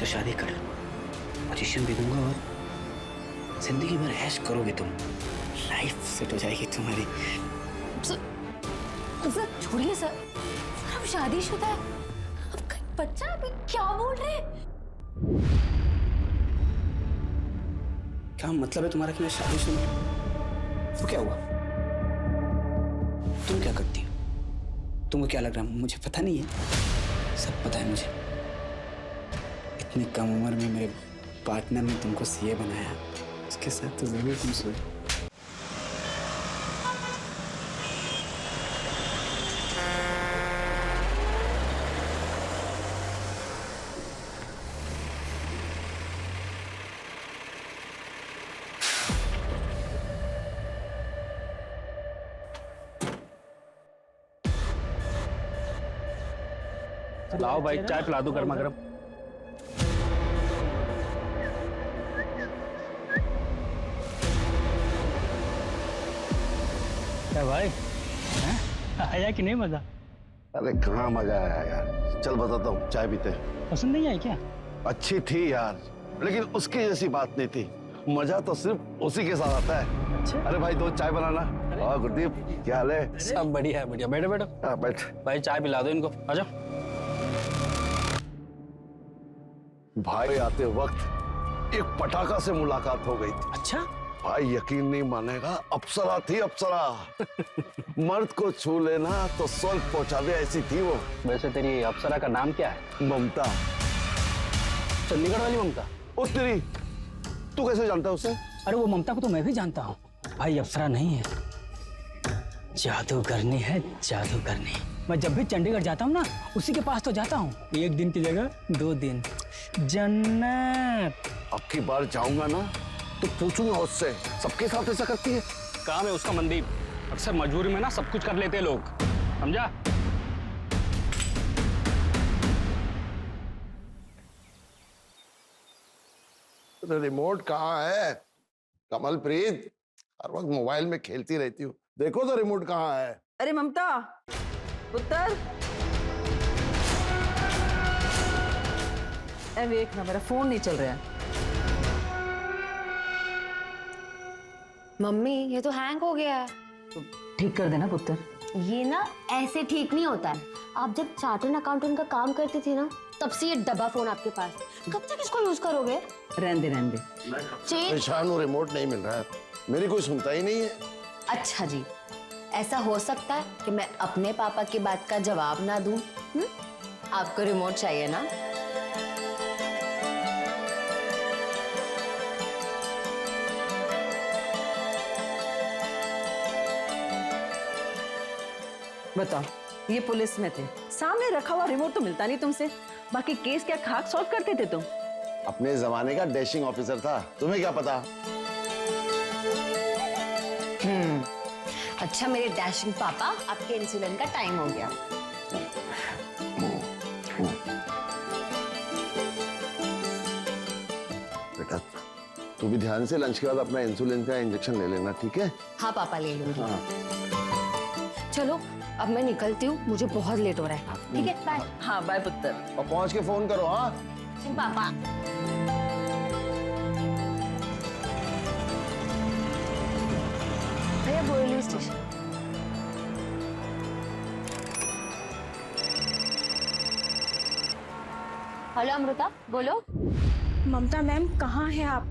शादी कर, पोजीशन भी दूंगा और जिंदगी भर ऐश करोगे तुम, लाइफ सेट हो जाएगी तुम्हारी। सर छोड़िए सर, अब शादीशुदा है, अब बच्चा, अभी क्या बोल रहे हैं? क्या मतलब है तुम्हारा कि मैं शादीशुदा हूं? तो क्या हुआ? तुम क्या करती हो? तुमको क्या लग रहा है मुझे पता नहीं है? सब पता है मुझे। इतनी कम उम्र में मेरे पार्टनर ने तुमको सीए बनाया, उसके साथ तो जरूर तुम सोए। लाओ भाई, चाय पिला दो गर्मा गर्म। क्या भाई, आया कि नहीं मजा? अरे कहाँ मजा आया यार। चल बताता हूँ, चाय पीते हैं। पसंद नहीं आई क्या? अच्छी थी यार, लेकिन उसकी जैसी बात नहीं थी। मजा तो सिर्फ उसी के साथ आता है। अच्छा। अरे भाई दो चाय बनाना। और गुरदीप क्या हाल है? सब बढ़िया है, बढ़िया। बैठो बैठो। हाँ बैठ। भाई चाय पिला दो इनको, आ जाओ। भाई आते वक्त एक पटाखा से मुलाकात हो गई थी। अच्छा? भाई यकीन नहीं मानेगा, अप्सरा थी अप्सरा। मर्द को छू लेना तो स्वर्ग पहुंचा दे ऐसी थी वो। वैसे तेरी अप्सरा का नाम क्या है? ममता। चंडीगढ़ वाली ममता? उस तेरी, तू कैसे जानता है उसे? अरे वो ममता को तो मैं भी जानता हूँ भाई, अप्सरा नहीं है, जादूगरनी है, जादूगरनी। मैं जब भी चंडीगढ़ जाता हूँ ना, उसी के पास तो जाता हूँ। एक दिन की जगह 2 दिन। जन्नत। अब की बार जाऊंगा ना तो पूछूंगा उससे, सबके साथ ऐसा करती है? काम है उसका मनदीप, अक्सर मजबूरी में ना सब कुछ कर लेते हैं लोग, समझा? रिमोट कहाँ है कमलप्रीत? हर वक्त मोबाइल में खेलती रहती हूँ, देखो तो रिमोट कहाँ है। अरे ममता, पुत्र, देख ना मेरा फोन नहीं चल रहा है। मम्मी ये तो हैंग हो गया है। तो ठीक कर देना पुत्र। ये ना ऐसे ठीक नहीं होता है। आप जब चार्टर्ड अकाउंटेंट का काम करती थी ना, तब से ये डब्बा फोन आपके पास। कब तक इसको यूज करोगे? रहने दे, रहने दे। परेशान हूँ, रिमोट नहीं मिल रहा है, मेरी कोई सुनता ही नहीं है। अच्छा जी, ऐसा हो सकता है कि मैं अपने पापा की बात का जवाब ना दूं? आपको रिमोट चाहिए ना? बताओ, ये पुलिस में थे, सामने रखा हुआ रिमोट तो मिलता नहीं तुमसे, बाकी केस क्या खाक सॉल्व करते थे तुम? अपने जमाने का डैशिंग ऑफिसर था, तुम्हें क्या पता? अच्छा, मेरे डैशिंग पापा, आपके इंसुलिन का टाइम हो गया। बेटा तू भी ध्यान से लंच के बाद अपना इंसुलिन का इंजेक्शन ले लेना, ठीक है? हाँ पापा, ले लूंगी। हाँ। चलो अब मैं निकलती हूँ, मुझे बहुत लेट हो रहा है। ठीक है, बाय। हाँ बाय पुत्र। और पहुंच के फोन करो। हाँ पापा। भैया बोरिवली स्टेशन। हेलो अमृता, बोलो। ममता मैम, कहाँ हैं आप?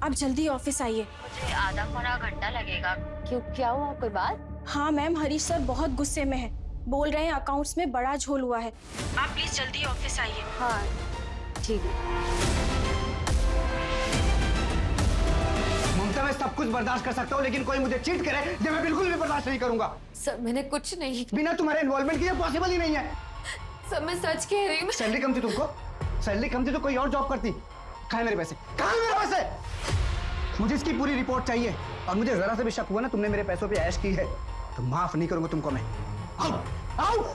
आप जल्दी ऑफिस आइए। मुझे आधा पौना घंटा लगेगा। क्यों, क्या हुआ, कोई बात? हाँ मैम, हरीश सर बहुत गुस्से में हैं। बोल रहे हैं अकाउंट्स में बड़ा झोल हुआ है। आप प्लीज जल्दी ऑफिस आइए। हाँ ठीक है। ममता, मैं सब कुछ बर्दाश्त कर सकता हूँ, लेकिन कोई मुझे चीट करे ये मैं बिल्कुल भी बर्दाश्त नहीं करूंगा। सर मैंने कुछ नहीं। बिना तुम्हारे इन्वॉल्वमेंट के ये पॉसिबल ही नहीं है। सर मैं सच कह रही हूँ। सैलरी कम थी तुमको? सैलरी कम थी तो कोई और जॉब करती। कहाँ है मेरे पैसे? कहाँ है मेरे पैसे? मुझे इसकी पूरी रिपोर्ट चाहिए, और मुझे जरा से भी शक हुआ ना तुमने मेरे पैसों पे ऐश की है तो माफ नहीं करूंगा तुमको मैं। आओ, आओ।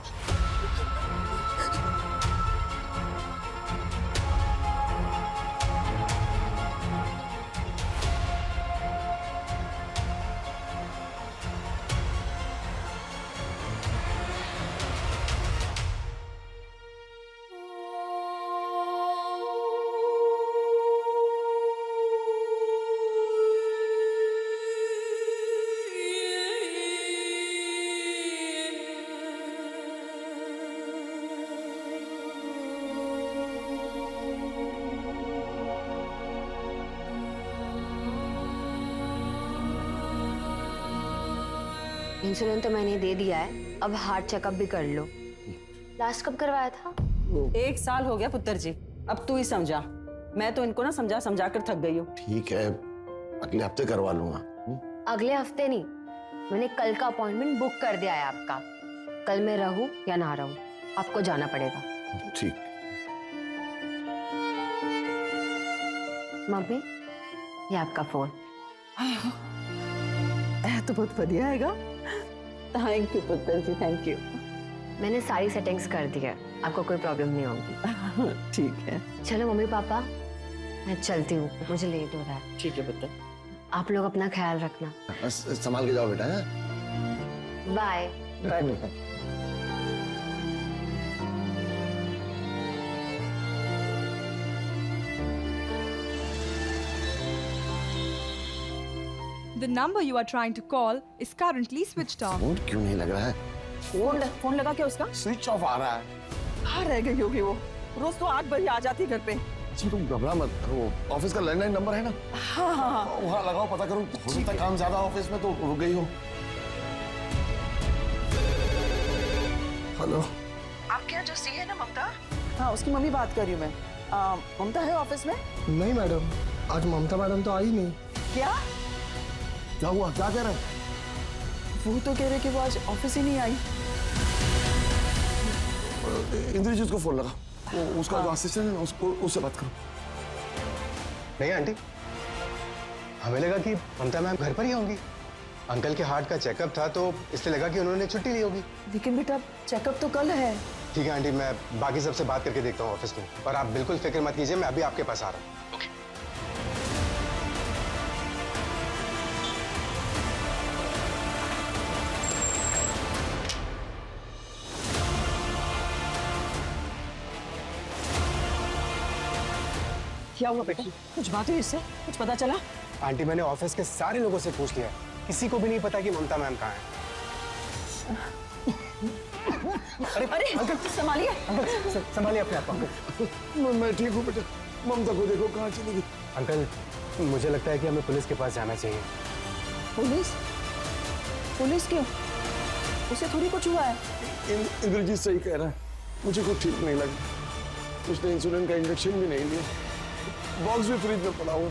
इंसुलिन तो मैंने दे दिया है, अब हार्ट चेकअप भी कर लो। लास्ट कब करवाया था? 1 साल हो गया पुत्र जी, अब तू ही समझा। मैं तो इनको ना समझा समझा कर थक गई हूँ। ठीक है, अगले हफ्ते करवा लूंगा। अगले हफ्ते नहीं, मैंने कल का अपॉइंटमेंट बुक कर दिया है आपका। कल मैं रहूं या ना रहूं, आपको जाना पड़ेगा। ठीक। मम्मी, ये आपका फोन। तो बहुत बढ़िया हैगा। थैंक यू पुत्र जी, थैंक यू। मैंने सारी सेटिंग्स कर दी है, आपको कोई प्रॉब्लम नहीं होगी। ठीक है। चलो मम्मी पापा, मैं चलती हूँ, मुझे लेट हो रहा है। ठीक है पुत्र। आप लोग अपना ख्याल रखना। संभाल के जाओ बेटा। हैं? Bye. Bye. The number you are trying to call is currently switched off. Phone क्यों नहीं लग रहा है? फोन लगा क्या उसका? स्विच ऑफ आ रहा है। कहाँ रह गई होगी वो? रोज तो 8 बजे आ जाती घर पे। जी तुम घबरा मत, वो ऑफिस का लैंडलाइन नंबर है ना, हाँ हाँ हाँ। वहाँ लगाओ, पता करो। हो सकता है काम ज्यादा ऑफिस में तो रुक गई हो। हेलो, आपके यहाँ जो सी है ना ममता? हाँ, उसकी मम्मी बात कर रही हूँ मैं। ममता है ऑफिस में? नहीं मैडम, आज ममता मैडम तो आई नहीं। क्या? क्या हुआ, क्या कह रहे हैं? वो तो कह रहे कि वो आज ऑफिस ही नहीं आई। इंद्रजीत को फोन लगा, उसका जो असिस्टेंट है ना, उसको उससे बात करो। नहीं आंटी, हमें लगा कि ममता मैम घर पर ही होंगी। अंकल के हार्ट का चेकअप था तो इसलिए लगा कि उन्होंने छुट्टी ली होगी। लेकिन बेटा चेकअप तो कल है। ठीक है आंटी, मैं बाकी सबसे बात करके देखता हूँ ऑफिस में, और आप बिल्कुल फिक्र मत कीजिए, मैं अभी आपके पास आ रहा हूँ। क्या हुआ बेटा? कुछ बात हुई इससे? कुछ पता चला? आंटी, मैंने ऑफिस के सारे लोगों से पूछ लिया, किसी को भी नहीं पता कि ममता मैम कहाँ है। अरे अंकल संभालिए। अंकल संभालिए अपने आप को। अंकल मैं ठीक हूँ बेटा, ममता को देखो कहाँ चली गई। अंकल, मुझे लगता है कि हमें पुलिस के पास जाना चाहिए। पुलिस? पुलिस क्यों? उसे थोड़ी कुछ हुआ है। इंद्रजीत सही कह रहा है, मुझे कुछ ठीक नहीं लगा। उसने इंसुलिन का इंजेक्शन भी नहीं लिया, बॉक्स भी फ्रिज में पड़ा हुआ।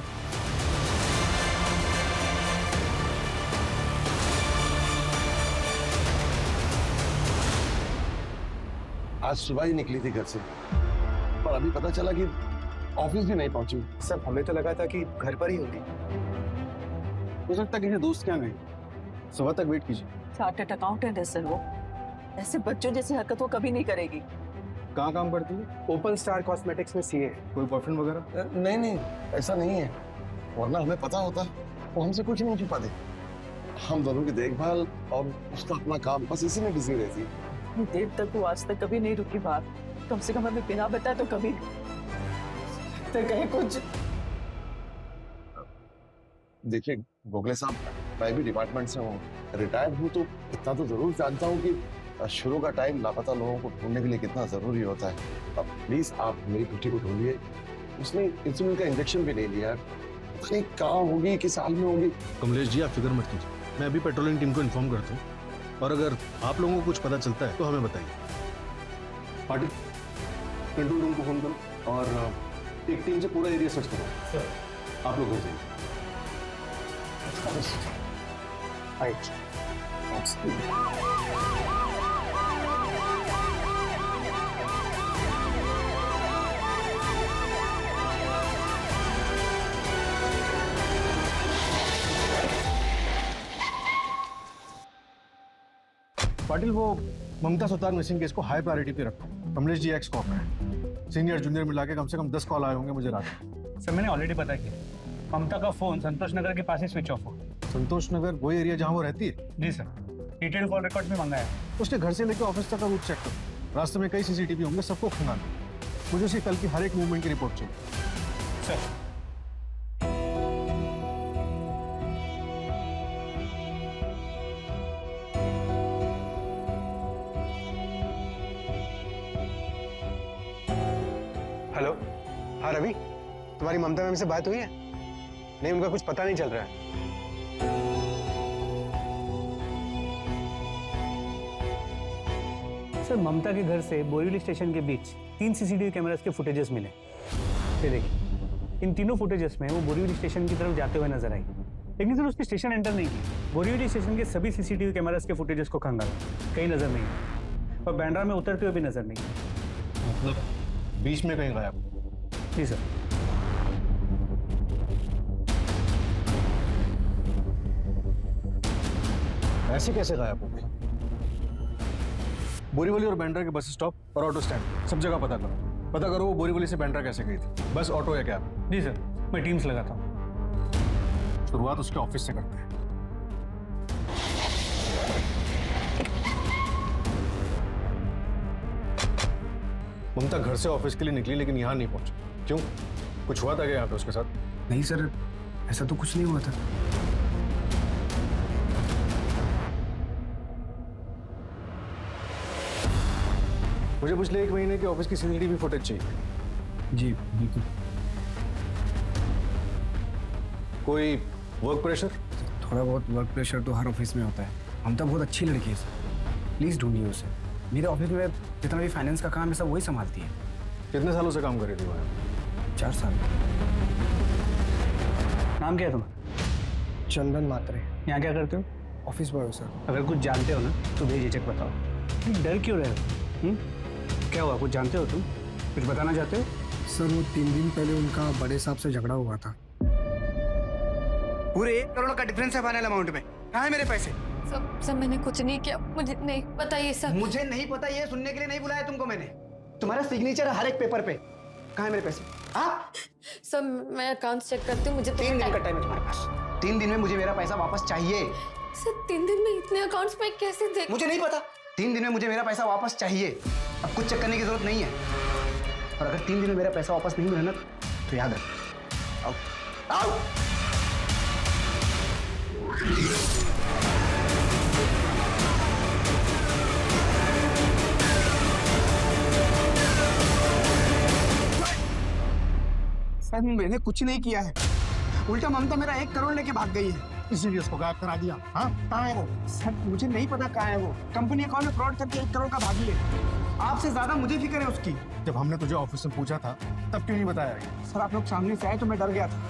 आज सुबह ही निकली थी घर से, पर अभी पता चला कि ऑफिस भी नहीं पहुंची। सब हमें तो लगा था कि घर पर ही होगी। हो सकता है किसी दोस्त के यहाँ गई। सुबह तक वेट कीजिए। चार्टर्ड अकाउंटेंट है सर वो। ऐसे बच्चों जैसी हरकत वो कभी नहीं करेगी। कहाँ काम करती है? ओपन स्टार कॉस्मेटिक्स में सीए। कोई बॉयफ्रेंड वगैरह? नहीं नहीं, ऐसा नहीं है, वरना हमें पता होता, वो हमसे कुछ नहीं छुपा दे। हम दोनों की देखभाल और उसका अपना काम, बस इसी में बिजी रहती है। इतनी देर तक वो आज तक कभी नहीं रुकी बाहर। कम से कम हमें बिना बताए तो कभी तो कहे कुछ। देखिए गोखले साहब, मैं भी डिपार्टमेंट से हूँ, रिटायर्ड हूँ, तो इतना तो जरूर जानता हूँ कि शुरू का टाइम लापता लोगों को ढूंढने के लिए कितना जरूरी होता है। अब प्लीज आप मेरी बेटी को ढूंढिए, उसने इंसुलिन का इंजेक्शन भी नहीं लिया। पता नहीं कहाँ होगी, किस हाल में होगी। कमलेश जी, आप फिक्र मत कीजिए, मैं अभी पेट्रोलिंग टीम को इन्फॉर्म करता हूँ, और अगर आप लोगों को कुछ पता चलता है तो हमें बताइए। पाटिल, कंट्रोल रूम को फोन करो और एक टीम से पूरा एरिया सर्च करो। आप लोग घर जाइए। पाटिल, वो ममता सुतार मिसिंग केस को हाई प्रायोरिटी पे रखो। कमलेश जी एक्स कॉप है, सीनियर जूनियर मिला के कम से कम 10 कॉल आए होंगे मुझे रात में। सर मैंने ऑलरेडी पता किया, ममता का फोन संतोष नगर के पास ही स्विच ऑफ हो। संतोष नगर वही एरिया जहाँ वो रहती है? जी सर, डिटेल कॉल रिकॉर्ड में मंगाया। उसके घर से लेकर ऑफिस तक का रूट चेक करो। रास्ते में कई सीसीटीवी होंगे, सबको खंगालो। मुझे उसकी कल की हर एक मूवमेंट की रिपोर्ट चाहिए। सर हेलो, हाँ रवि, तुम्हारी ममता मैम से बात हुई है? नहीं, उनका कुछ पता नहीं चल रहा है। सर ममता के घर से बोरीवली स्टेशन के बीच 3 सीसीटीवी कैमरास के फुटेजेस मिले। ये देखिए, इन तीनों फुटेजेस में वो बोरीवली स्टेशन की तरफ जाते हुए नजर आई, लेकिन सर उसने स्टेशन एंटर नहीं की। बोरीवली स्टेशन के सभी सीसीटीवी कैमरास के फुटेजेस को खंगाला, कहीं नजर नहीं आई, और बैंड्रा में उतरते हुए भी नजर नहीं आई। मतलब बीच में कहीं गायब? जी सर। ऐसे कैसे गायब हो गई? बोरीवली और बैंड्रा के बस स्टॉप और ऑटो स्टैंड सब जगह पता करो वो बोरीवली से बैंड्रा कैसे गई थी, बस ऑटो या कैब? जी सर, मैं टीम्स लगाता हूँ। शुरुआत उसके ऑफिस से करते हैं। ममता घर से ऑफिस के लिए निकली लेकिन यहाँ नहीं पहुंची, क्यों? कुछ हुआ था क्या यहाँ पे उसके साथ? नहीं सर, ऐसा तो कुछ नहीं हुआ था। मुझे पिछले 1 महीने के ऑफिस की सीसीटीवी फुटेज चाहिए। जी बिल्कुल। कोई वर्क प्रेशर? थोड़ा बहुत वर्क प्रेशर तो हर ऑफिस में होता है। ममता बहुत अच्छी लड़की है सर, प्लीज़ ढूंढिए उसे। मेरे ऑफिस में जितना भी फाइनेंस का काम है सब वही संभालती है। कितने सालों से काम कर रही थी वहाँ? 4 साल। नाम क्या है तुम्हारा? चंदन मात्रे। यहाँ क्या करते हो? ऑफिस बॉय हो सर। अगर कुछ जानते हो ना तो बेझिझक बताओ। डर क्यों रहे हो? क्या हुआ, कुछ जानते हो तुम? कुछ बताना चाहते हो? सर वो 3 दिन पहले उनका बड़े साहब से झगड़ा हुआ था। पूरे 1 करोड़ का डिफरेंस है फाइनल अमाउंट में। कहाँ है मेरे पैसे? सर मैंने कुछ नहीं किया, मुझे नहीं पता ये सब। मुझे नहीं पता, ये सुनने के लिए नहीं बुलाया तुमको मैंने। तुम्हारा सिग्नेचर है हर एक पेपर पे। कहाँ है मेरे पैसे? हाँ सर मैं अकाउंट चेक करती हूँ, मुझे 3 दिन का टाइम है तुम्हारे पास। 3 दिन में मुझे मेरा पैसा वापस चाहिए। सर 3 दिन में इतने अकाउंट्स में कैसे देख? मुझे नहीं पता। 3 दिन में मुझे मेरा पैसा वापस चाहिए। अब कुछ चेक करने की जरूरत नहीं है। और अगर 3 दिन में मेरा पैसा वापस नहीं मिला ना तो याद रख। आओ आओ। सर मैंने कुछ नहीं किया है, उल्टा ममता मेरा 1 करोड़ लेके भाग गई है। इसीलिए उसको गायब करा दिया। हाँ, कहाँ है वो? सर मुझे नहीं पता कहाँ है वो। कंपनी अकाउंट में फ्रॉड करके 1 करोड़ का भागी है। आपसे ज्यादा मुझे फिक्र है उसकी। जब हमने तुझे ऑफिस में पूछा था तब क्यों नहीं बताया? सर आप लोग सामने से आए तो मैं डर गया था,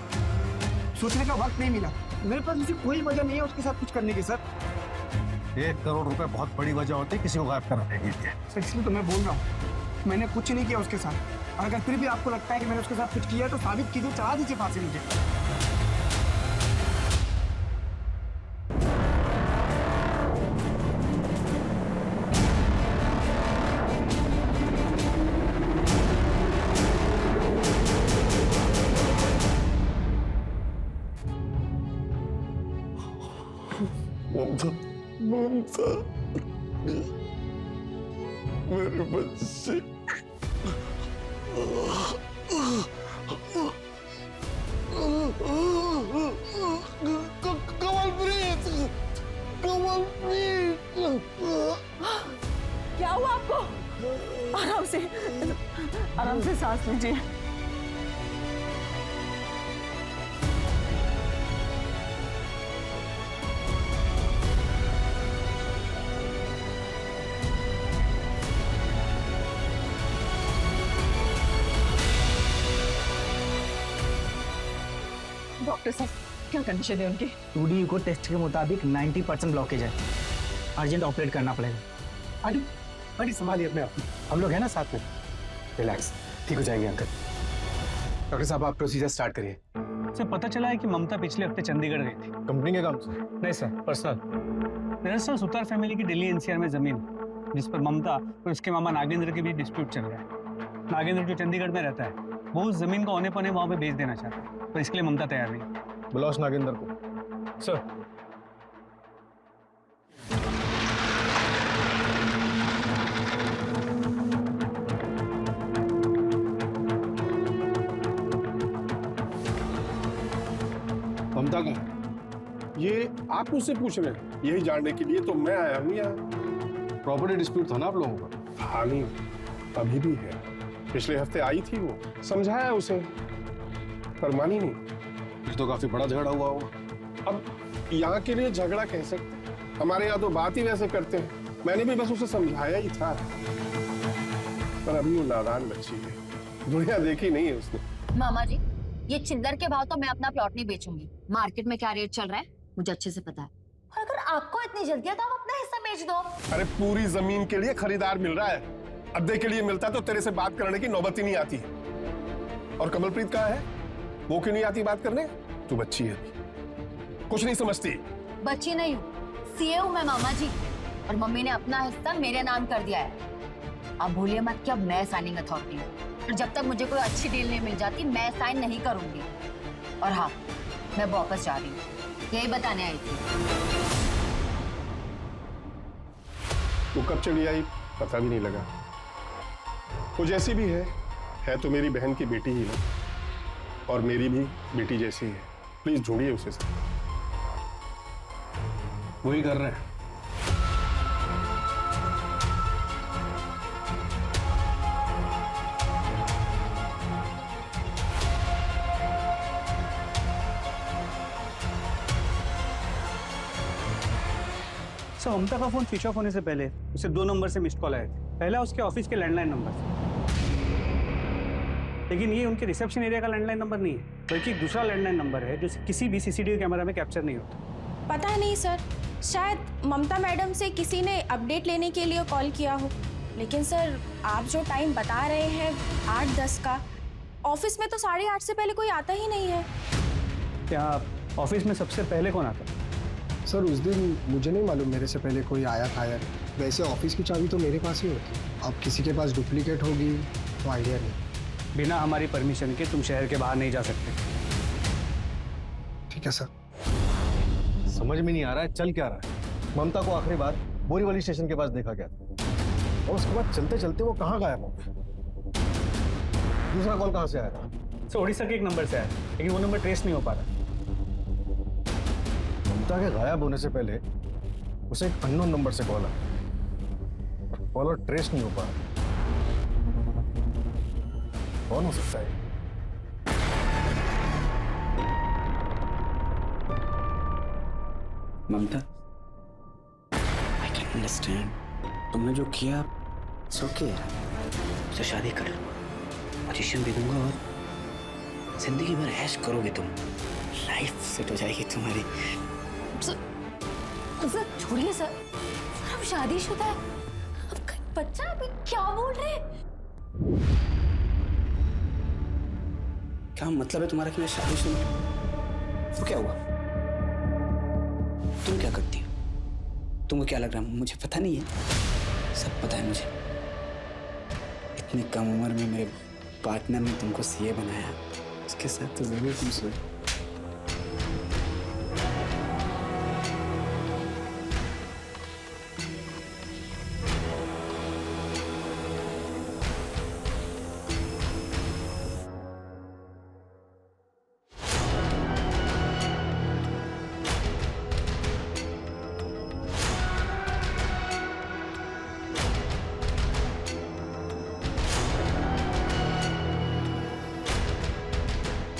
सोचने का वक्त नहीं मिला। मेरे पास ऐसी कोई वजह नहीं है उसके साथ कुछ करने की सर। 1 करोड़ रुपए बहुत बड़ी वजह होती है किसी को गायब कराने के लिए। सर इसलिए तो मैं बोल रहा हूँ, मैंने कुछ नहीं किया उसके साथ। और अगर फिर भी आपको लगता है कि मैंने उसके साथ कुछ किया तो साबित कीजिए, चढ़ा दीजिए फांसी मुझे। ममता मेरे बच्चे। कमलप्रीत, कमलप्रीत। क्या हुआ आपको? आराम से सांस लीजिए। डॉक्टर साहब क्या कंडीशन है उनकी? 2D इको टेस्ट के मुताबिक 90% ब्लॉकेज है, अर्जेंट ऑपरेट करना पड़ेगा। अरे अरे संभालिए अपने आप, हम लोग हैं ना साथ में। रिलैक्स, ठीक हो जाएंगे अंकल। डॉक्टर साहब आप प्रोसीजर स्टार्ट करिए। सर पता चला है कि ममता पिछले हफ्ते चंडीगढ़ गई थी। कंपनी के काम से? नहीं सर, पर्सनल। दरअसल सुतार फैमिली की दिल्ली एनसीआर में जमीन, जिस पर ममता और उसके मामा नागेंद्र के बीच डिस्प्यूट चल रहा है। नागेंद्र जो चंडीगढ़ में रहता है वो उस जमीन को औने पौने वहां पे बेच देना चाहता है, तो इसके लिए ममता तैयार नहीं। बुलाओ उस नागेंद्र को। सर ममता का ये आप मुझसे पूछ रहे हैं? यही जानने के लिए तो मैं आया हूँ यहाँ। प्रॉपर्टी डिस्प्यूट था ना आप लोगों का? हाँ नहीं, अभी भी है। पिछले हफ्ते आई थी वो, समझाया उसे पर मानी नहीं। फिर तो काफी बड़ा झगड़ा हुआ होगा। अब यहाँ के लिए झगड़ा कह सकते, हमारे यहाँ तो बात ही वैसे करते हैं। मैंने भी बस उसे समझाया ही था, पर अभी वो नादान बच्ची है, दुनिया देखी नहीं है उसने। मामा जी, ये चिल्लर के भाव तो मैं अपना प्लॉट नहीं बेचूंगी। मार्केट में क्या रेट चल रहा है मुझे अच्छे से पता है। और अगर आपको इतनी जल्दी है तो आप अपना हिस्सा बेच दो। अरे पूरी जमीन के लिए खरीदार मिल रहा है, अद्दे के लिए मिलता तो तेरे से बात करने की नौबत ही नहीं आती। और कमलप्रीत कहाँ है? वो क्यों नहीं आती बात करने? तू बच्ची है, कुछ नहीं समझती। बच्ची नहीं हूँ, सीए हूँ मैं मामा जी, और मम्मी ने अपना हिस्सा मेरे नाम कर दिया है। आप भूलिए मत कि अब मैं साइनिंग अथॉरिटी हूँ, और जब तक मुझे कोई अच्छी डील नहीं मिल जाती मैं साइन नहीं करूंगी। और हाँ, मैं वापस जा रही हूँ, यही बताने आई थी। वो कब चली आई पता भी नहीं लगा। वो जैसी भी है तो मेरी बहन की बेटी ही है, और मेरी भी बेटी जैसी है। प्लीज ढूंढिए उसे। वही कर रहे हैं। सर, ममता का फोन स्विच ऑफ होने से पहले उसे 2 नंबर से मिस्ड कॉल आए थे। पहला उसके ऑफिस के लैंडलाइन नंबर से, लेकिन ये उनके रिसेप्शन एरिया का लैंडलाइन नंबर नहीं है, बल्कि दूसरा लैंडलाइन नंबर है जो किसी भी सीसीटीवी कैमरा में कैप्चर नहीं होता। पता नहीं सर, शायद ममता मैडम से किसी ने अपडेट लेने के लिए कॉल किया हो। लेकिन सर, आप जो टाइम बता रहे हैं 8:10 का, ऑफिस में तो 8:30 से पहले कोई आता ही नहीं है। क्या ऑफिस में सबसे पहले कौन आता है? सर उस दिन मुझे नहीं मालूम मेरे से पहले कोई आया था या नहीं। वैसे ऑफिस की चाबी तो मेरे पास ही होती। अब किसी के पास डुप्लीकेट होगी तो आइडिया नहीं। बिना हमारी परमिशन के तुम शहर के बाहर नहीं जा सकते। ठीक है सर। समझ में नहीं आ रहा है चल क्या रहा है। ममता को आखिरी बार बोरीवली स्टेशन के पास देखा गया था, और उसके बाद चलते चलते वो कहाँ गायब हो गई। दूसरा कॉल कहाँ से आया था? सर, उड़ीसा के एक नंबर से आया, लेकिन वो नंबर ट्रेस नहीं हो पा रहा। ममता के गायब होने से पहले उसे एक अननोन नंबर से कॉल आया, कॉलर ट्रेस नहीं हो पा रहा। कौन हो सकता है? ममता, आई कैन अंडरस्टैंड। तुमने जो किया सो किया, तो शादी कर लो, पोजीशन भी दूंगा और जिंदगी भर ऐश करोगे तुम। लाइफ सेट हो जाएगी तुम्हारी। सर छोड़िए सर, अब शादीशुदा है, अब बच्चा अभी क्या बोल रहे हैं? क्या मतलब है तुम्हारा कि मैं शादीशुदा हूं? तो क्या हुआ? तुम क्या करती हो? तुमको क्या लग रहा है मुझे पता नहीं है? सब पता है मुझे। इतनी कम उम्र में मेरे पार्टनर ने तुमको सीए बनाया, उसके साथ तो जरूर तुम सोई।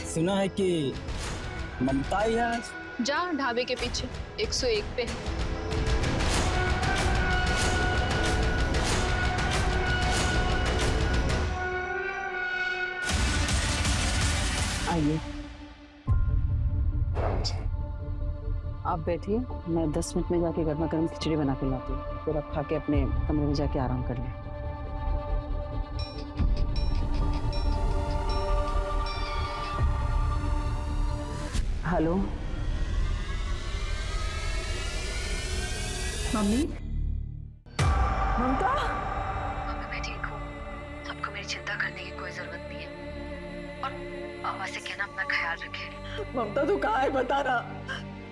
सुना है कि ममता ही आज जा ढाबे के पीछे 101 पे। आइए, आप बैठिए, मैं 10 मिनट में जाके गर्मा गर्म खिचड़ी बना के लाती हूँ, फिर आप खा के अपने कमरे में जाके आराम कर लें। Hello mummy. ममता, मम्मी मैं ठीक हूँ, आपको मेरी चिंता करने की कोई जरूरत नहीं है, और पापा से कहना अपना ख्याल रखे। ममता तू कहाँ है बता ना,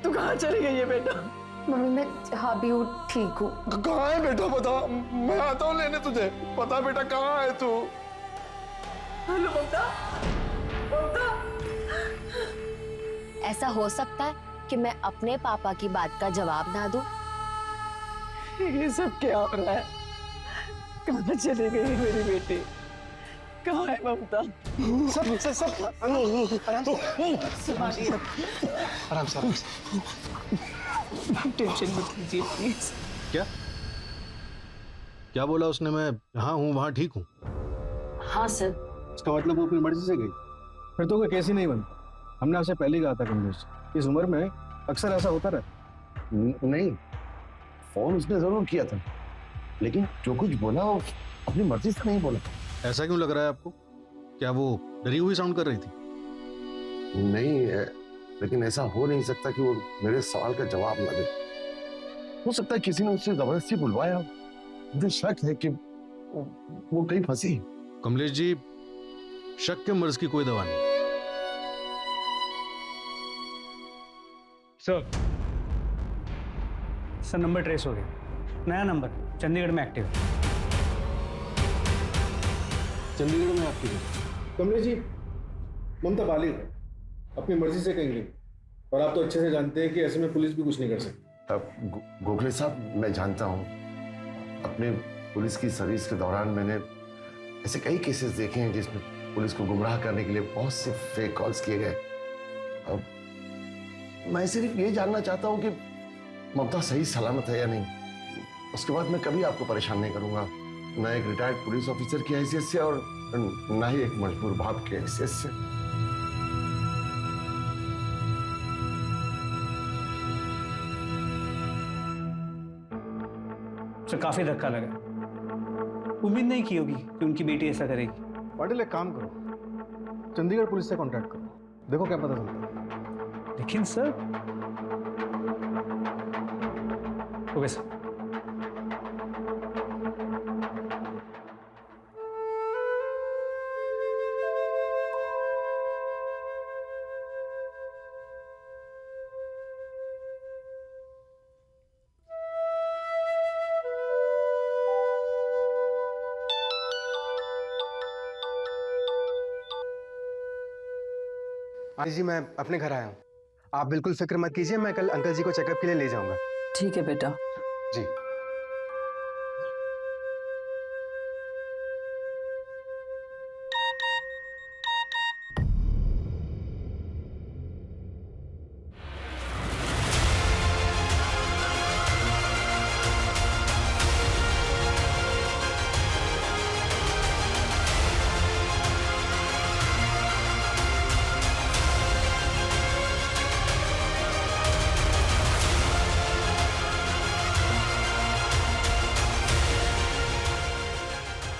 तू कहाँ चली गई है बेटा? मम्मी मैं जहाँ भी हूँ ठीक हूँ। कहाँ है बेटा बता, मैं आता हूँ लेने तुझे। पता बेटा कहाँ है तू? हेलो ममता, ममता। ऐसा हो सकता है कि मैं अपने पापा की बात का जवाब ना दूं? ये सब क्या हो रहा है? कहाँ चली गई मेरी बेटी? कहाँ है ममता? सब आराम से। टेंशन मत लीजिए प्लीज। क्या क्या बोला उसने? मैं जहाँ हूँ वहाँ ठीक हूँ? हाँ सर। इसका मतलब वो अपनी मर्जी से गई? फिर तो कोई केस ही नहीं बनता। हमने आपसे पहले ही कहा था कमलेश, इस उम्र में अक्सर ऐसा होता रहता। नहीं, फोन उसने जरूर किया था, लेकिन जो कुछ बोला वो अपनी मर्जी से नहीं बोला। ऐसा क्यों लग रहा है आपको? क्या वो डरी हुई साउंड कर रही थी? नहीं, लेकिन ऐसा हो नहीं सकता कि वो मेरे सवाल का जवाब ना दे। हो सकता है किसी ने उससे जबरदस्ती बुलवाया। मुझे शक है कि वो कहीं फंसी। कमलेश जी, शक के मर्ज की कोई दवा नहीं। सर नंबर ट्रेस हो गया। नया नंबर चंडीगढ़ में एक्टिव है। चंडीगढ़ में आपकी? कमलेश जी, ममता बालिग है, अपनी मर्जी से कहीं गई, और आप तो अच्छे से जानते हैं कि ऐसे में पुलिस भी कुछ नहीं कर सकती। गोखले साहब, मैं जानता हूँ, अपने पुलिस की सर्विस के दौरान मैंने ऐसे कई केसेस देखे हैं जिसमें पुलिस को गुमराह करने के लिए बहुत से फेक कॉल्स किए गए। अब मैं सिर्फ ये जानना चाहता हूँ कि ममता सही सलामत है या नहीं। उसके बाद मैं कभी आपको परेशान नहीं करूंगा, ना एक रिटायर्ड पुलिस ऑफिसर की हैसियत से और ना ही एक मजबूर बाप की हैसियत से। सर काफी धक्का लगा। उम्मीद नहीं की होगी कि उनकी बेटी ऐसा करेगी। पाटिल, एक काम करो, चंडीगढ़ पुलिस से कांटेक्ट करो, देखो क्या पता चलता है। लेकिन सर ओके सर। हाँ जी, मैं अपने घर आया हूँ। आप बिल्कुल फिक्र मत कीजिए, मैं कल अंकल जी को चेकअप के लिए ले जाऊंगा। ठीक है बेटा। जी।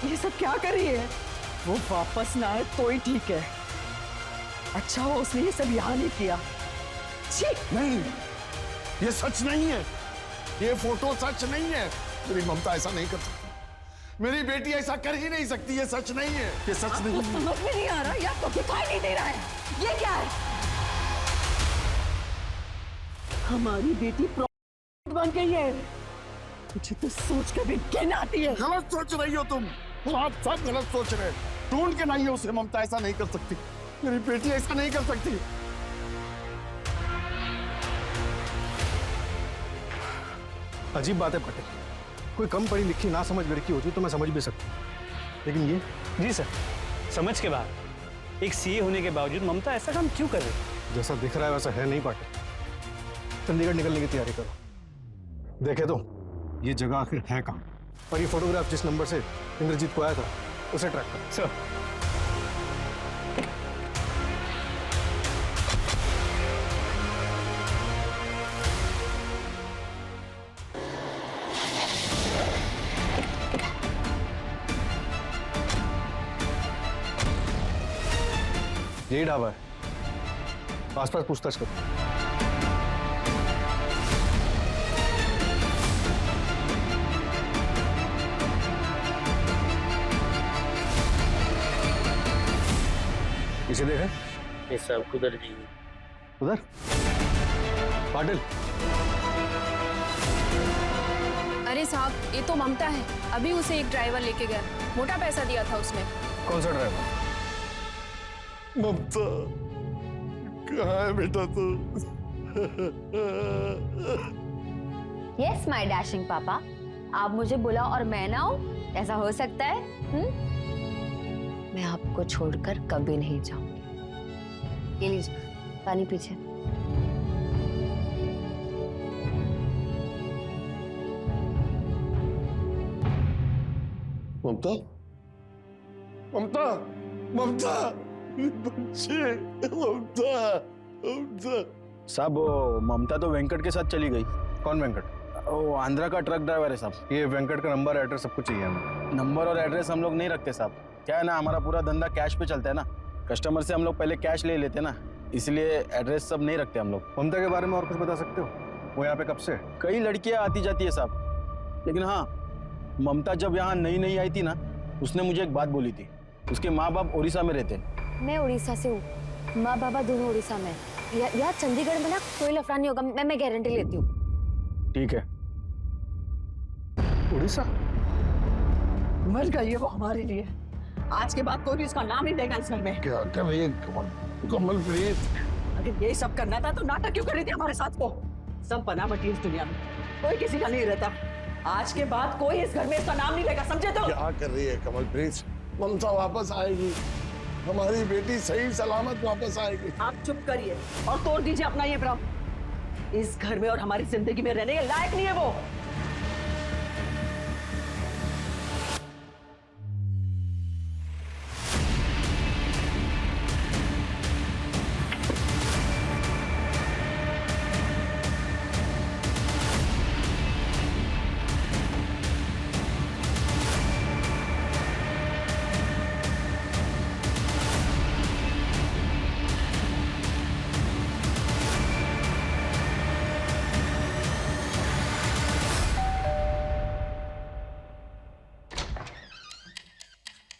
ये सब क्या कर रही है? वो वापस ना आए तो ही ठीक है। अच्छा हो उसने ये सब यहाँ नहीं किया। छी! नहीं, ये सच नहीं है, ये फोटो सच नहीं है। मेरी ममता ऐसा नहीं कर सकती, मेरी बेटी ऐसा कर ही नहीं सकती। ये सच नहीं है, ये सच नहीं है। समझ में नहीं आ रहा या तो दिखाई नहीं दे रहा है। ये क्या है? हमारी बेटी बन गई है। मुझे तो सोच कर भी घिन आती है। गलत सोच रही हो तुम, आप सब गलत सोच रहे हैं। ढूंढ के लाइए उसे, ममता ऐसा नहीं कर सकती, मेरी बेटी ऐसा नहीं कर सकती। अजीब बात है पाटिल, कोई कम पढ़ी लिखी ना समझ लड़की होती तो मैं समझ भी सकती, लेकिन ये? जी सर, समझ के बाद एक सीए होने के बावजूद ममता ऐसा काम क्यों कर रही है? जैसा दिख रहा है वैसा है नहीं पाटिल। चंडीगढ़ निकलने की तैयारी करो, देखे तो ये जगह आखिर है कहाँ, और ये फोटोग्राफ जिस नंबर से इंद्रजीत को आया था उसे ट्रैक करो। सर यही ढाबा है, आसपास पूछताछ करो। इसे देखें। ये सब उधर जी। उधर? पाटिल, अरे साहब, ये तो ममता है। अभी उसे एक ड्राइवर लेके गया, मोटा पैसा दिया था उसने। कौन सा ड्राइवर? ममता कहाँ है बेटा तू? यस माय डैशिंग पापा, आप मुझे बुलाओ और मैं ना आऊं, ऐसा हो सकता है? मैं आपको छोड़कर कभी नहीं जाऊंगी। ये लीजिए पानी पीछे। ममता, ममता, ममता, बच्चे, ममता, ममता। साहब वो ममता तो वेंकट के साथ चली गई। कौन वेंकट? वो आंध्रा का ट्रक ड्राइवर है साहब। ये वेंकट का नंबर एड्रेस सब कुछ चाहिए हमें। नंबर और एड्रेस हम लोग नहीं रखते साहब। क्या है ना, हमारा पूरा धंधा कैश पे चलता है ना। कस्टमर से हम लोग पहले कैश ले लेते ना, इसलिए एड्रेस सब नहीं रखते हम लोग। ममता के बारे में और कुछ बता सकते हो? वो यहाँ पे कब से? कई लड़कियां आती जाती है साहब, लेकिन हाँ, ममता जब यहाँ नई नई आई थी ना, उसने मुझे एक बात बोली थी। उसके माँ बाप उड़ीसा में रहते हैं। मैं उड़ीसा से हूँ, माँ बाबा दोनों उड़ीसा में। यार चंडीगढ़ में ना कोई लफड़ा नहीं होगा, मैं गारंटी लेती हूँ। ठीक है। उड़ीसा मर गई है वो हमारे लिए। आज के बाद कोई भी इसका नाम नहीं लेगा इस घर में। क्या कर रही है कमल प्रीत? अगर ये सब करना था तो नाटक क्यों कर रही थी हमारे साथ? को सब बना बटी इस दुनिया में, कोई किसी का नहीं रहता। आज के बाद कोई इस घर में इसका नाम नहीं लेगा, समझे? तो क्या कर रही है कमल प्रीत? ममता वापस आएगी, हमारी बेटी सही सलामत वापस आएगी। आप चुप करिए और तोड़ दीजिए अपना ये भ्रम। इस घर में और हमारी जिंदगी में रहने के लायक नहीं है वो।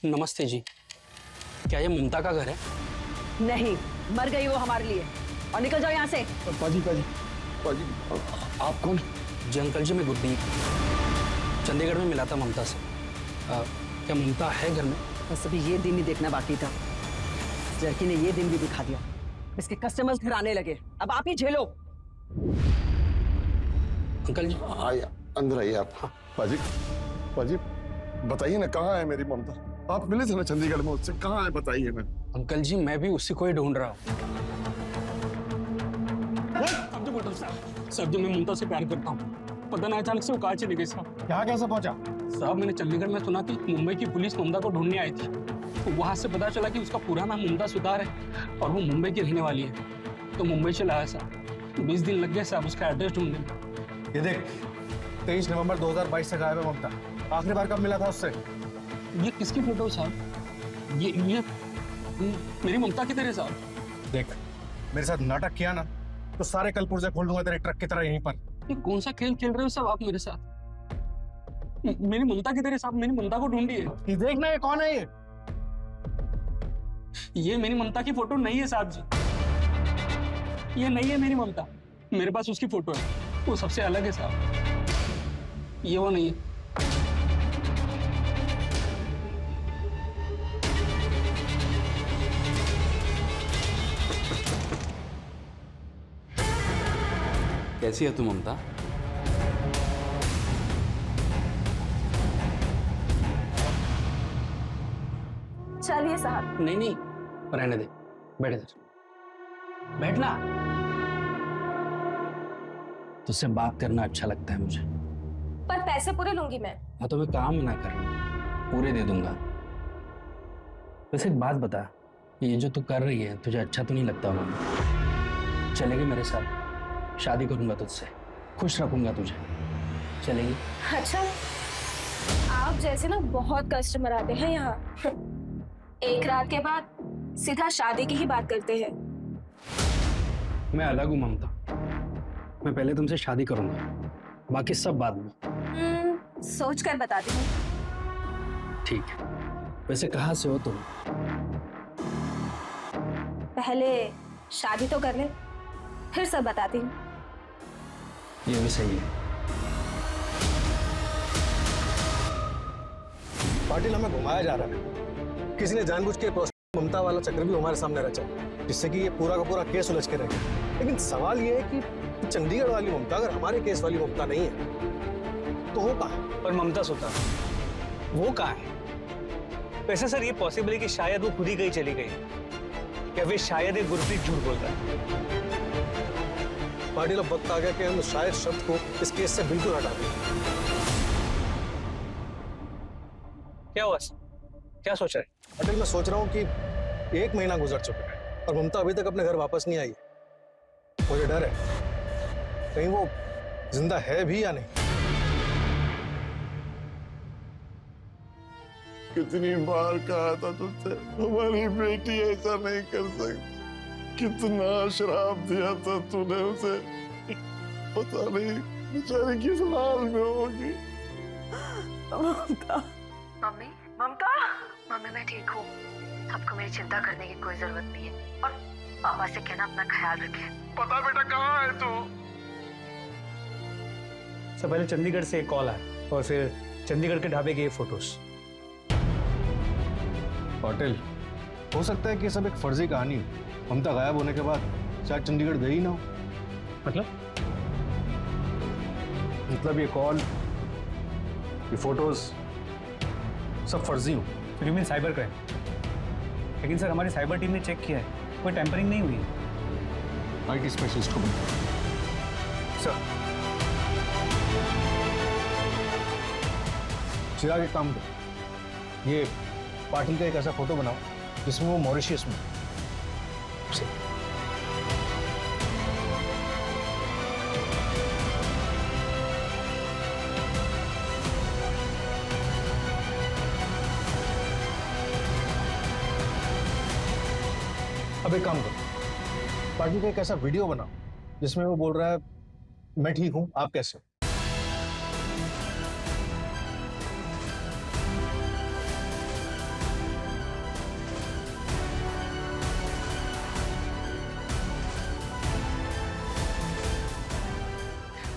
नमस्ते जी, क्या ये ममता का घर है? नहीं, मर गई वो हमारे लिए। और निकल जाओ यहाँ से। पाजी पाजी पाजी, आप कौन? जी अंकल जी, मैं गुरदीप, चंडीगढ़ में मिला था ममता से। क्या ममता है घर में? बस अभी ये दिन ही देखना बाकी था। इस लड़की ने ये दिन भी दिखा दिया। इसके कस्टमर्स घर आने लगे, अब आप ही झेलो। अंकल जी आइए, अंदर आइए आप। पाजी पाजी, बताइए ना, कहाँ है मेरी ममता? आप मिले थे ना चंडीगढ़ में उससे, कहाँ है बताइए ना। अंकल जी, मैं भी उसी को ही ढूंढ रहा हूँ। साहब, जो मैं ममता से प्यार करता हूँ, पता नहीं अचानक से वो कहाँ चली गई साहब। यहाँ कैसे पहुंचा? साहब, मैंने चंडीगढ़ में सुना कि मुंबई की पुलिस ममता को ढूंढने आई थी। तो वहां से पता चला कि उसका पूरा नाम ममता सुतार है और वो मुंबई की रहने वाली है। तो मुंबई से लाया साहब। 20 दिन लग गए साहब उसका एड्रेस ढूंढने में। ये देख, 23 नवंबर 2022 से गायब है ममता। आखिरी बार कब मिला था उससे? ये किसकी फोटो साहब? ये मेरी ममता की तरह साहब। देख, मेरे साथ नाटक किया ना तो सारे कल पुर्जे खोल दूंगा तेरे ट्रक की तरह यहीं पर। ये कौन सा खेल खेल रहे हो साहब आप मेरे साथ? मेरी ममता की तरह साहब, मेरी ममता को ढूंढिए। ये देख ना, ये कौन है? ये मेरी ममता की फोटो नहीं है साहब जी। ये नहीं है मेरी ममता। मेरे पास उसकी फोटो है, वो सबसे अलग है साहब। ये वो नहीं है। कैसी है तू ममता? चलिए साहब। नहीं नहीं, रहने दे, बैठ इधर, बैठना। तुझसे बात करना अच्छा लगता है मुझे। पर पैसे पूरे लूंगी मैं। हाँ तो मैं काम ना कर रहा हूँ, पूरे दे दूंगा। वैसे एक बात बता, ये जो तू कर रही है तुझे अच्छा तो नहीं लगता होगा? चलेगी मेरे साथ? शादी करूंगा तुझसे, खुश रखूंगा तुझे, चलेगी? अच्छा, आप जैसे ना बहुत कस्टमर आते हैं यहाँ। एक रात के बाद सीधा शादी की ही बात करते हैं। मैं अलग हूँ ममता, मैं पहले तुमसे शादी करूंगा, बाकी सब बाद में। सोच कर बताती हूँ। ठीक है। वैसे कहाँ से हो तुम? पहले शादी तो कर ले, फिर सब बताती हूँ। ये भी सही है। पाटिल, हमें घुमाया जा रहा है। किसी ने जानबूझ के ममता वाला चक्र भी हमारे सामने रचा, जिससे कि ये पूरा का पूरा केस उलझ के रह गया। लेकिन सवाल ये है कि चंडीगढ़ वाली ममता अगर हमारे केस वाली ममता नहीं है तो वो कहाँ? पर ममता सुतार वो कहाँ है? वैसे सर ये पॉसिबल है कि शायद वो खुद ही कहीं चली गई, या फिर शायद एक गुरप्रीत झूठ बोलता है। पाटिल, अब वक्त आ गया कि हम शायद शब्द को इस केस से बिल्कुल हटा दें। क्या हुआ सर? क्या सोच रहे हैं? पटेल, मैं सोच रहा हूँ कि 1 महीना गुजर चुका है और ममता अभी तक अपने घर वापस नहीं आई। मुझे डर है कहीं वो जिंदा है भी या नहीं। कितनी बार कहा था तुझसे हमारी बेटी ऐसा नहीं कर सकती। कितना श्राप दिया था तूने उसे। पता नहीं बेचारी किस हाल में होगी। ममता, मम्मी ममता, मम्मी मैं ठीक हूँ। आपको मेरी चिंता करने की कोई जरूरत नहीं है और पापा से कहना अपना ख्याल रखें। पता बेटा कहाँ है तू? सब पहले चंडीगढ़ से एक कॉल आया और फिर चंडीगढ़ के ढाबे के ये फोटोज। पाटिल, हो सकता है कि सब एक फर्जी कहानी हो। ममता गायब होने के बाद शायद चंडीगढ़ गई ना हो। मतलब ये कॉल, ये फोटोज सब फर्जी हो। You mean cyber crime? लेकिन सर हमारी साइबर टीम ने चेक किया है, कोई टेम्परिंग नहीं हुई है। आईटी स्पेशलिस्ट को सर चिराग, एक काम करो, ये पाटिल का एक ऐसा फोटो बनाओ जिसमें वो मॉरिशियस में। अब एक काम करो, पाटिल का एक ऐसा वीडियो बनाओ जिसमें वो बोल रहा है मैं ठीक हूं, आप कैसे हो।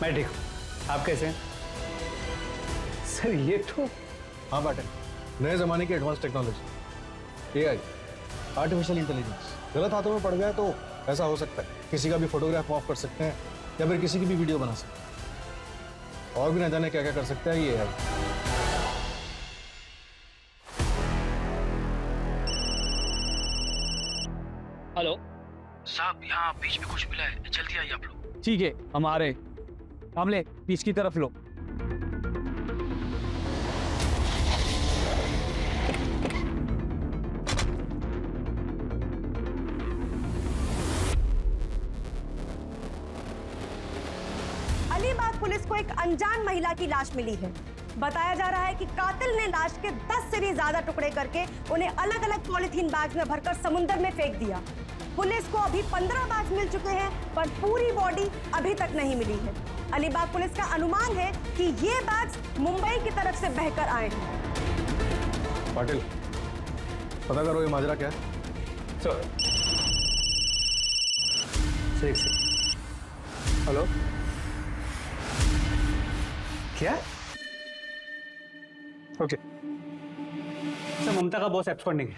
मैं ठीक हूँ, आप कैसे हैं? सर ये तो हाँ पाटिल, नए जमाने की advance technology, AI, artificial intelligence गलत हाथों में पड़ गया तो ऐसा हो सकता है किसी का भी फोटोग्राफ ऑफ कर सकते हैं या फिर किसी की भी वीडियो बना सकते हैं और भी न जाने क्या क्या कर सकता है ये एआई। हेलो साहब, यहाँ बीच में कुछ मिला है, जल्दी आइए आप लोग। ठीक है, हम आ रहे। हमले बीच की तरफ लो। अलीबाग पुलिस को एक अनजान महिला की लाश मिली है। बताया जा रहा है कि कातिल ने लाश के 10 से भी ज्यादा टुकड़े करके उन्हें अलग अलग पॉलिथीन बैग्स में भरकर समुद्र में फेंक दिया। पुलिस को अभी 15 बैग्स मिल चुके हैं पर पूरी बॉडी अभी तक नहीं मिली है। अलीबाग पुलिस का अनुमान है कि ये बैग्स मुंबई की तरफ से बहकर आए हैं। पाटिल, पता करो ये माजरा क्या है। सर हेलो, क्या? ओके सर, ममता का बॉस एब्सकॉन्डिंग है।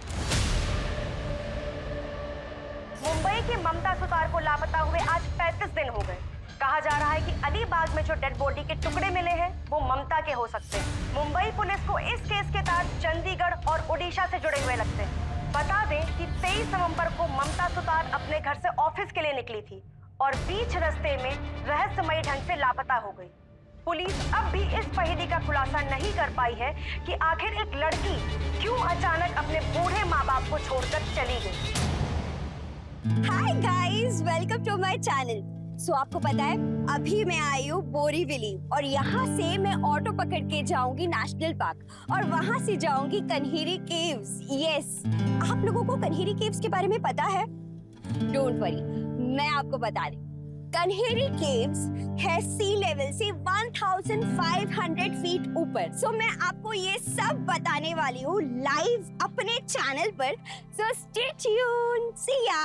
मुंबई की ममता सुतार को लापता हुए आज 35 दिन हो गए। कहा जा रहा है कि अलीबाग में जो डेड बॉडी के टुकड़े मिले हैं वो ममता के हो सकते हैं। मुंबई पुलिस को इस केस के तार चंडीगढ़ और ओडिशा से जुड़े हुए लगते हैं। बता दें कि 23 नवंबर को ममता सुतार अपने घर से ऑफिस के लिए निकली थी और बीच रास्ते में रहस्यमयी ढंग से लापता हो गई। पुलिस अब भी इस पहेली का खुलासा नहीं कर पाई है कि आखिर एक लड़की क्यों अचानक अपने बूढ़े माँ बाप को छोड़कर चली गई। Hi guys, welcome to my channel. So आपको पता है अभी मैं आई हूँ बोरीवली और यहाँ से मैं ऑटो पकड़ के जाऊंगी नेशनल पार्क और वहाँ से जाऊंगी कन्हेरी केव्स। यस, आप लोगों को कन्हेरी केव्स के बारे में पता है? डोंट वरी, मैं आपको बता रही। कन्हेरी केव्स है सी लेवल से 1500 फीट ऊपर। सो मैं आपको ये सब बताने वाली हूँ लाइव अपने चैनल पर। सो स्टे ट्यून्ड, सी या।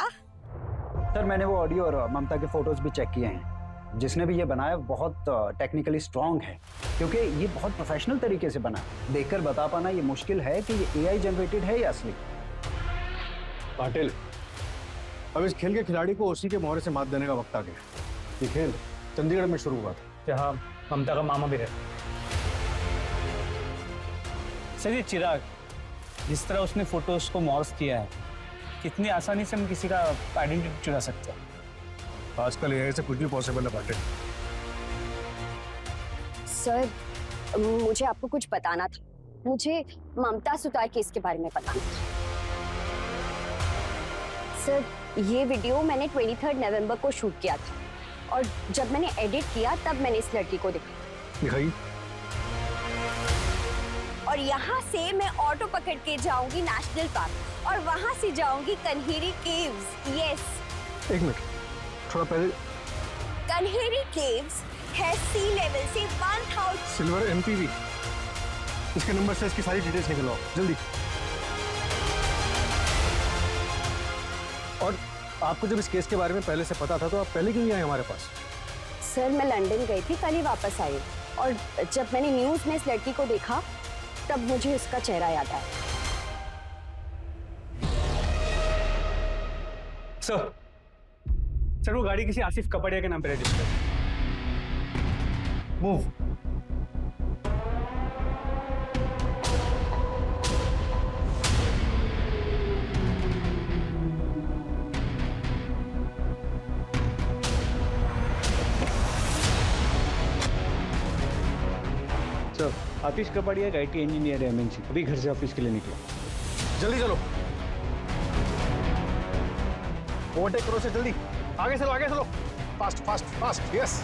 सर, मैंने वो ऑडियो और ममता के फोटोज भी चेक किए हैं। जिसने भी ये बनाया बहुत टेक्निकली स्ट्रांग है क्योंकि ये बहुत प्रोफेशनल तरीके से बना। देखकर बता पाना ये मुश्किल है कि ये एआई जनरेटेड है या असली। पाटिल, अब इस खेल के खिलाड़ी को उसी के मोहरे से मात देने का वक्त आ गया। ये खेल चंडीगढ़ में शुरू हुआ था, जहाँ ममता का मामा भी है। सर ये चिराग, जिस तरह उसने फोटोज को मॉर्फ किया है, कितनी आसानी से हम किसी का आइडेंटिटी चुरा सकते हैं। आजकल एआई से कुछ भी पॉसिबल है पाटिल। सर, मुझे आपको कुछ बताना था। मुझे ममता सुतार केस के बारे में पता नहीं। सर, ये वीडियो मैंने 23 नवंबर को शूट किया था और जब मैंने एडिट किया तब मैंने इस लड़की को देखा। दिखाई। और यहाँ से मैं ऑटो पकड़ के जाऊंगी नेशनल पार्क और वहाँ से जाऊंगी कन्हेरी केव्स। यस। एक मिनट, थोड़ा पहले। कन्हेरी केव्स है सी लेवल से 1000 सिल्वर एमपीवी। इसके नंबर से इसकी सारी डिटेल्स निकलवाओ जल्दी। और आपको जब इस केस के बारे में पहले से पता था तो आप पहले क्यों नहीं आए हमारे पास? सर, मैं लंदन गई थी, कल ही वापस आई और जब मैंने न्यूज में इस लड़की को देखा तब मुझे इसका चेहरा याद आया। सर वो गाड़ी किसी आसिफ कपड़िया के नाम पे रजिस्टर। मूव। सर, आतिश कपड़िया एक IT इंजीनियर है MNC, अभी घर से ऑफिस के लिए निकला। जल्दी चलो, ओवरटेक करो से जल्दी। आगे चलो, आगे चलो, फास्ट फास्ट फास्ट। यस।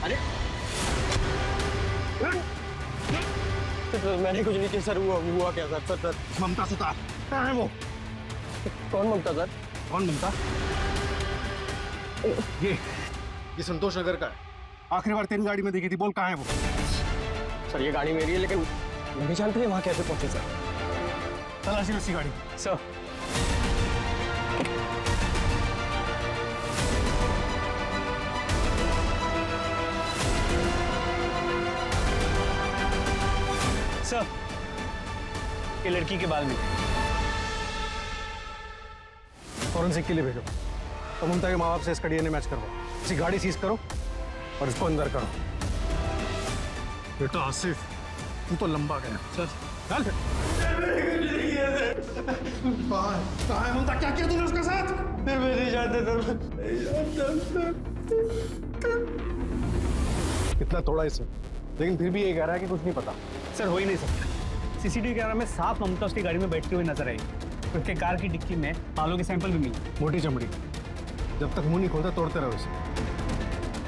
अरे मैंने कुछ नहीं किया सर। हुआ क्या सर? सर ममता सुतार कहाँ है वो? कौन ममता सर? कौन ममता? ये संतोष नगर का है। आखिरी बार तेरी गाड़ी में देखी थी, बोल कहाँ है वो? सर ये गाड़ी मेरी है, लेकिन नहीं जानते वहाँ कैसे पहुंचे सर? तलाशी उसी गाड़ी। सर सर, ये लड़की के बाल में फॉरेंसिक के लिए भेजो और ममता के माँ बाप से इसका DNA मैच करवाओ। इसी गाड़ी सीज करो और इसको अंदर करो। बेटा आसिफ, तू तो लंबा गया। चल चल। कहाँ है ममता? क्या किया तूने उसके साथ? मैं नहीं जानता सर। कितना तोड़ा इसे, लेकिन फिर भी ये कह रहा है कि कुछ नहीं पता। सर हो ही नहीं सकता। CCTV कैमरा में साफ ममता उसकी गाड़ी में बैठती हुई नजर आई। उसके कार की डिक्की में बालों के सैंपल भी मिले। मोटी चमड़ी, जब तक मुंह नहीं खोलता तोड़ते रहो इसे।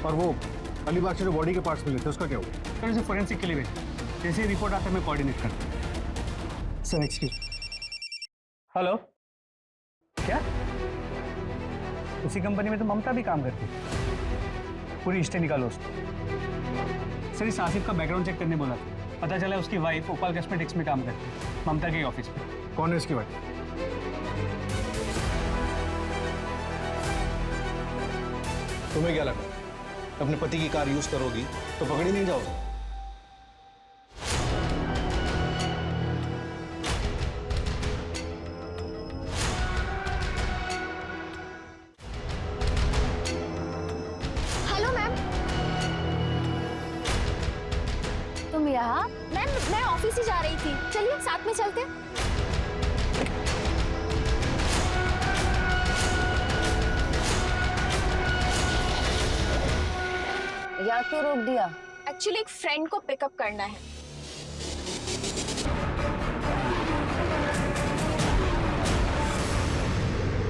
और वो अलीबाग से जो बॉडी के पार्ट्स मिले थे उसका क्या हुआ? सर इसे फोरेंसिक के लिए भेज। जैसे रिपोर्ट आता है मैं कोऑर्डिनेट करता हूँ। Sir excuse. हेलो, क्या उसी कंपनी में तो ममता भी काम करती है? पूरी हिस्ट्री निकालो उसको। सर इस आसिफ का बैकग्राउंड चेक करने बोला था, पता चला उसकी वाइफ ओपाल कॉस्मेटिक्स में काम करती है, ममता के ऑफिस में। कौन है इसकी वाइफ? तुम्हें क्या लगा अपने पति की कार यूज करोगी तो पकड़ी नहीं जाओगे? Hello ma'am. तुम यहाँ? मैम मैं ऑफिस ही जा रही थी, चलिए साथ में चलते। या क्यों रोक दिया? एक्चुअली एक फ्रेंड को पिकअप करना है।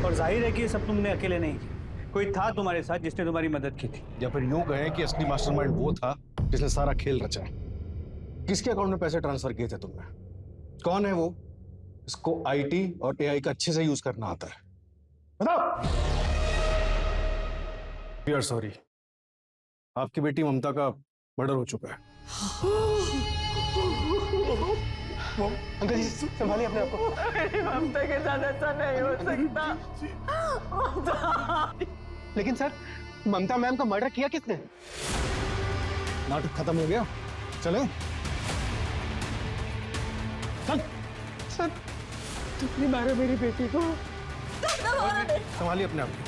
और जाहिर है कि ये सब तुमने अकेले नहीं किया, कोई था तुम्हारे साथ जिसने तुम्हारी मदद की थी। या फिर यूं कहें कि असली मास्टरमाइंड वो था जिसने सारा खेल रचा है। किसके अकाउंट में पैसे ट्रांसफर किए थे तुमने? कौन है वो? इसको IT और AI का अच्छे से यूज करना आता है। बताओ। वी आर सॉरी, आपकी बेटी ममता का मर्डर हो चुका है। अंकल जी संभालिए अपने आप को। ममता के साथ ऐसा नहीं हो सकता। लेकिन सर, ममता मैम का मर्डर किया किसने? नाटक खत्म हो गया, चले। चल। सर तुमने मारा मेरी बेटी को। संभालिए अपने आप को।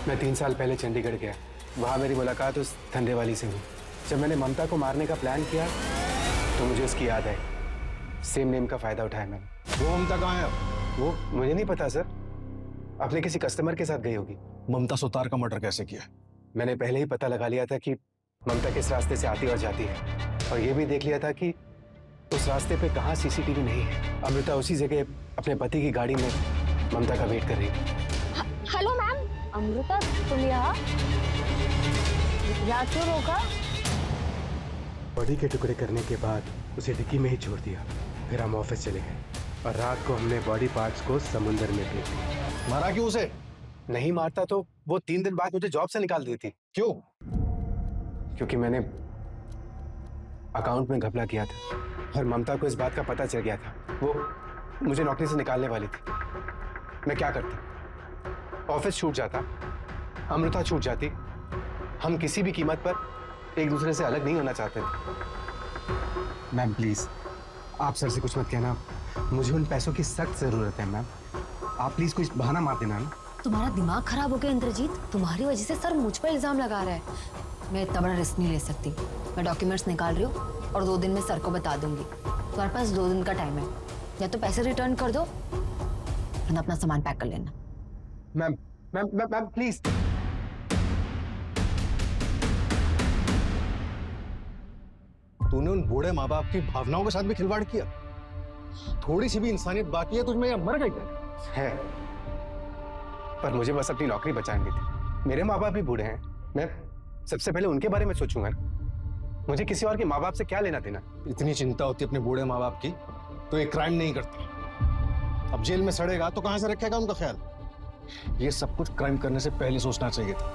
मैं 3 साल पहले चंडीगढ़ गया। वहाँ मेरी मुलाकात उस धंधे वाली से हुई। जब मैंने ममता को मारने का प्लान किया तो मुझे उसकी याद आई। सेम नेम का फायदा उठाया मैंने। वो ममता कहाँ है? वो मुझे नहीं पता सर, अपने किसी कस्टमर के साथ गई होगी। ममता सुतार का मर्डर कैसे किया? मैंने पहले ही पता लगा लिया था कि ममता किस रास्ते से आती और जाती है, और ये भी देख लिया था कि उस रास्ते पे कहाँ सीसीटीवी नहीं है। अमृता उसी जगह अपने पति की गाड़ी में ममता का वेट कर रही है। हेलो मैम, अमृता तुम यहाँ क्यों रोका? बॉडी के टुकड़े करने के बाद उसे डिक्की में ही छोड़ दिया। फिर हम ऑफिस चले गए और रात को हमने बॉडी पार्ट्स को समुंदर में फेंक दिया। मारा क्यों उसे? नहीं मारता तो वो 3 दिन बाद मुझे जॉब से निकाल दी थी। क्यों? क्योंकि मैंने अकाउंट में घपला किया था और ममता को इस बात का पता चल गया था। वो मुझे नौकरी से निकालने वाली थी। मैं क्या करता? ऑफिस छूट जाता, अमृता छूट जाती। हम किसी भी कीमत पर एक दूसरे से अलग नहीं होना चाहते थे। मैम प्लीज, आप सर से कुछ मत कहना। मुझे उन पैसों की सख्त जरूरत है मैम। आप प्लीज कुछ बहाना मार देना ना। तुम्हारा दिमाग खराब हो गया इंद्रजीत। तुम्हारी वजह से सर मुझ पर इल्जाम लगा रहा है। मैं इतना बड़ा रिस्क नहीं ले सकती। मैं डॉक्यूमेंट्स निकाल रही हूँ और 2 दिन में सर को बता दूंगी। तुम्हारे पास 2 दिन का टाइम है, या तो पैसे रिटर्न कर दो वरना अपना सामान पैक कर लेना। Ma'am ma'am ma'am ma'am please. तूने उन बूढ़े माँ बाप की भावनाओं के साथ भी खिलवाड़ किया। थोड़ी सी भी इंसानियत बाकी है तुझमें, या मर गई है? पर मुझे बस अपनी नौकरी बचानी थी। मेरे माँ बाप भी बूढ़े हैं, मैं सबसे पहले उनके बारे में सोचूंगा ना। मुझे किसी और के माँ बाप से क्या लेना देना। इतनी चिंता होती है अपने बूढ़े माँ बाप की तो एक क्राइम नहीं करता। अब जेल में सड़ेगा तो कहां से रखेगा उनका ख्याल? ये सब कुछ क्राइम करने से पहले सोचना चाहिए था,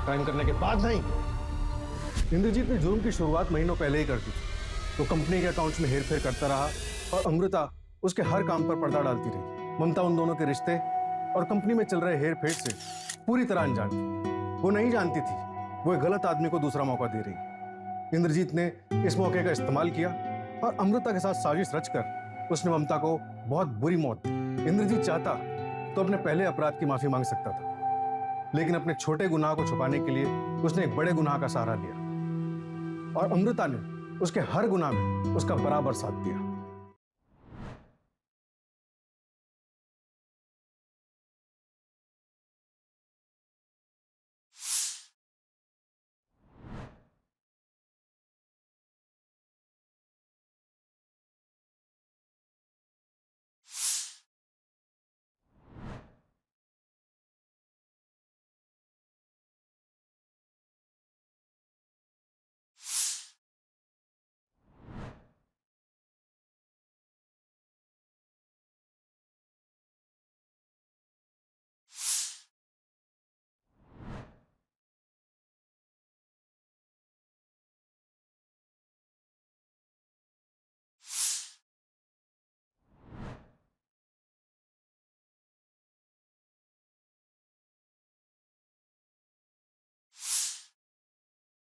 क्राइम करने के बाद नहीं। इंद्रजीत ने जुर्म की शुरुआत महीनों पहले ही कर दी थी। तो कंपनी के अकाउंट्स में हेरफेर करता रहा और अमृता उसके हर काम पर पर्दा डालती रही। ममता उन दोनों के रिश्ते और कंपनी में चल रहे हेर फेर से पूरी तरह अनजान थी। वो नहीं जानती थी वो एक गलत आदमी को दूसरा मौका दे रही। इंद्रजीत ने इस मौके का इस्तेमाल किया और अमृता के साथ साजिश रचकर उसने ममता को बहुत बुरी मौत दी। इंद्रजीत चाहता तो अपने पहले अपराध की माफी मांग सकता था, लेकिन अपने छोटे गुनाह को छुपाने के लिए उसने एक बड़े गुनाह का सहारा लिया और अमृता ने उसके हर गुनाह में उसका बराबर साथ दिया।